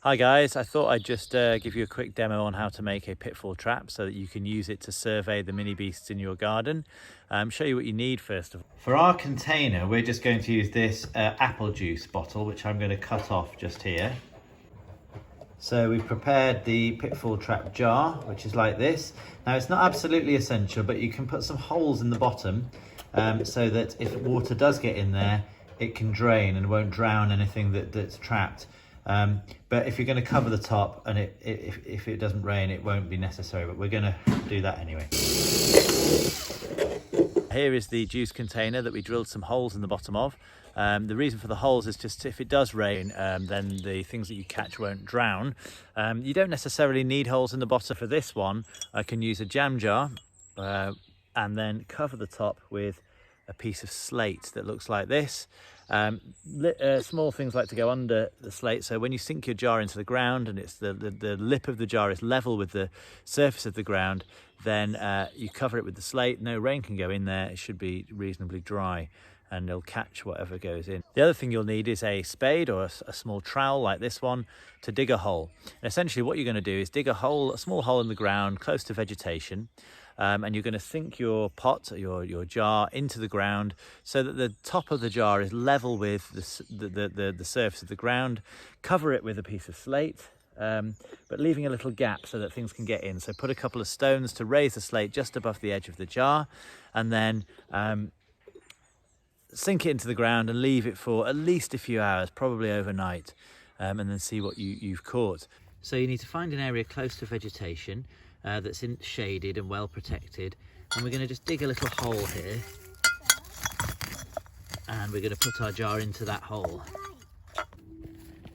Hi guys, I thought I'd just give you a quick demo on how to make a pitfall trap so that you can use it to survey the mini beasts in your garden. Show you what you need first of all. For our container, we're just going to use this apple juice bottle, which I'm going to cut off just here. So we've prepared the pitfall trap jar, which is like this. Now it's not absolutely essential, but you can put some holes in the bottom so that if water does get in there, it can drain and won't drown anything that's trapped. But if you're going to cover the top and if it doesn't rain, it won't be necessary, but we're going to do that anyway. Here is the juice container that we drilled some holes in the bottom of. The reason for the holes is just if it does rain, then the things that you catch won't drown. You don't necessarily need holes in the bottom. For this one, I can use a jam jar and then cover the top with a piece of slate that looks like this. Small things like to go under the slate, so when you sink your jar into the ground and it's the lip of the jar is level with the surface of the ground, then you cover it with the slate. No rain can go in there. It should be reasonably dry and it'll catch whatever goes in. The other thing you'll need is a spade or a small trowel like this one to dig a hole. And essentially what you're going to do is dig a small hole in the ground close to vegetation. And you're going to sink your pot, your jar, into the ground so that the top of the jar is level with the surface of the ground. Cover it with a piece of slate, but leaving a little gap so that things can get in. So put a couple of stones to raise the slate just above the edge of the jar, and then sink it into the ground and leave it for at least a few hours, probably overnight, and then see what you've caught. So you need to find an area close to vegetation that's shaded and well protected, and we're going to just dig a little hole here and we're going to put our jar into that hole.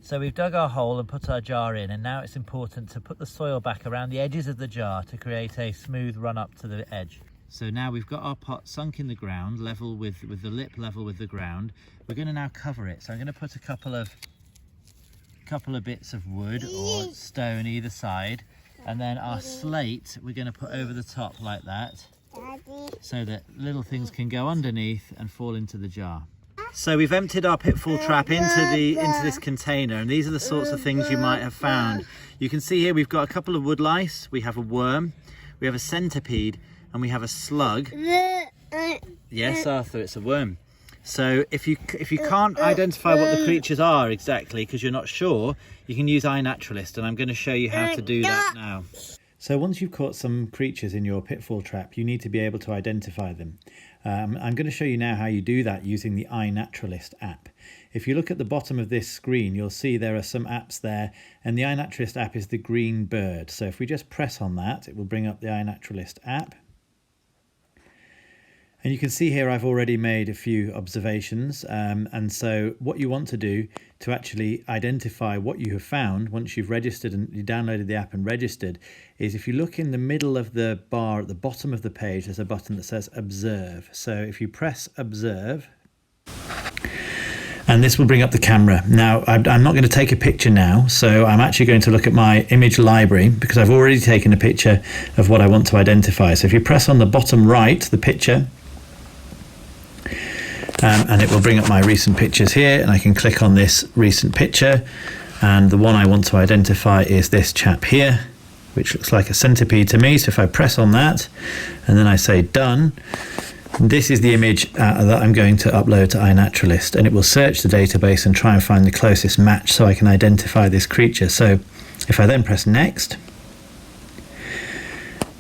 So we've dug our hole and put our jar in, and now it's important to put the soil back around the edges of the jar to create a smooth run up to the edge. So now we've got our pot sunk in the ground, level with the lip level with the ground. We're going to now cover it. So I'm going to put a couple of bits of wood or stone either side, and then our slate we're going to put over the top like that, so that little things can go underneath and fall into the jar. So we've emptied our pitfall trap into this container, and these are the sorts of things you might have found. You can see here we've got a couple of wood lice, we have a worm, we have a centipede, and we have a slug. Yes, Arthur, it's a worm. So if you can't identify what the creatures are exactly because you're not sure, you can use iNaturalist, and I'm going to show you how to do that now. So once you've caught some creatures in your pitfall trap, you need to be able to identify them. I'm going to show you now how you do that using the iNaturalist app. If you look at the bottom of this screen, you'll see there are some apps there, and the iNaturalist app is the green bird. So if we just press on that, it will bring up the iNaturalist app. And you can see here I've already made a few observations, and so what you want to do to actually identify what you have found once you've registered and you downloaded the app and registered is if you look in the middle of the bar at the bottom of the page, there's a button that says Observe. So if you press Observe, and this will bring up the camera. Now, I'm not going to take a picture now, so I'm actually going to look at my image library because I've already taken a picture of what I want to identify. So if you press on the bottom right, the picture, and it will bring up my recent pictures here, and I can click on this recent picture, and the one I want to identify is this chap here, which looks like a centipede to me. So if I press on that and then I say done, this is the image that I'm going to upload to iNaturalist, and it will search the database and try and find the closest match so I can identify this creature. So if I then press next,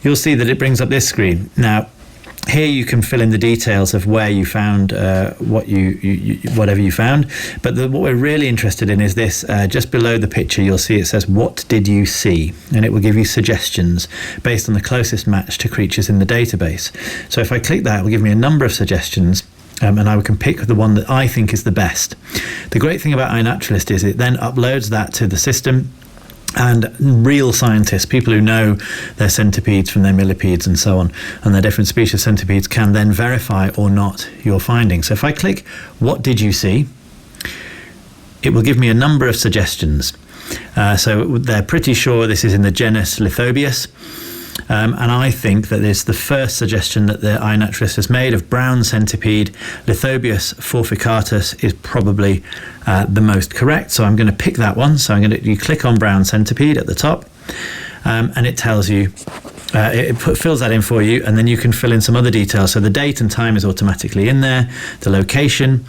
you'll see that it brings up this screen. Now here you can fill in the details of where you found whatever you found, but what we're really interested in is this. Just below the picture you'll see it says what did you see, and it will give you suggestions based on the closest match to creatures in the database. So if I click that, it will give me a number of suggestions, and I can pick the one that I think is the best. The great thing about iNaturalist is it then uploads that to the system, and real scientists, people who know their centipedes from their millipedes and so on, and their different species of centipedes, can then verify or not your findings. So if I click what did you see, it will give me a number of suggestions. So they're pretty sure this is in the genus Lithobius, And I think that it's the first suggestion that the iNaturalist has made of brown centipede, Lithobius forficatus, is probably the most correct. So I'm going to pick that one. So you click on brown centipede at the top, and it tells you, fills that in for you, and then you can fill in some other details. So the date and time is automatically in there. The location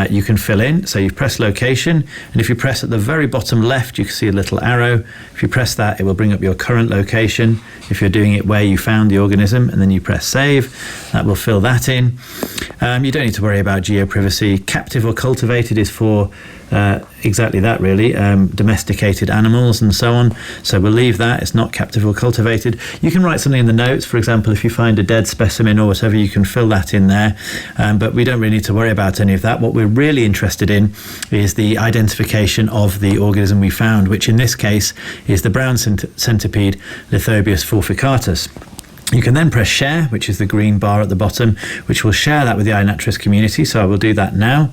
you can fill in. So you press location, and if you press at the very bottom left, you can see a little arrow. If you press that, it will bring up your current location. If you're doing it where you found the organism, and then you press save, that will fill that in. You don't need to worry about geoprivacy. Captive or cultivated is for exactly that, really, domesticated animals and so on. So we'll leave that. It's not captive or cultivated. You can write something in the notes. For example, if you find a dead specimen or whatever, you can fill that in there. But we don't really need to worry about any of that. What we're really interested in is the identification of the organism we found, which in this case is the brown centipede, Lithobius forficatus. You can then press share, which is the green bar at the bottom, which will share that with the iNaturalist community. So I will do that now,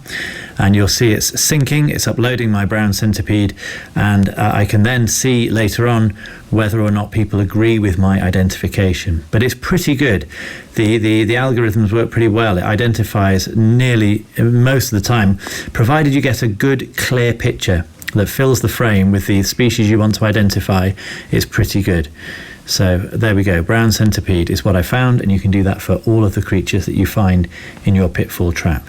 and you'll see it's syncing, it's uploading my brown centipede, and I can then see later on whether or not people agree with my identification. But it's pretty good. The algorithms work pretty well. It identifies nearly most of the time, provided you get a good, clear picture that fills the frame with the species you want to identify. It's pretty good. So there we go. Brown centipede is what I found, and you can do that for all of the creatures that you find in your Pitfall trap.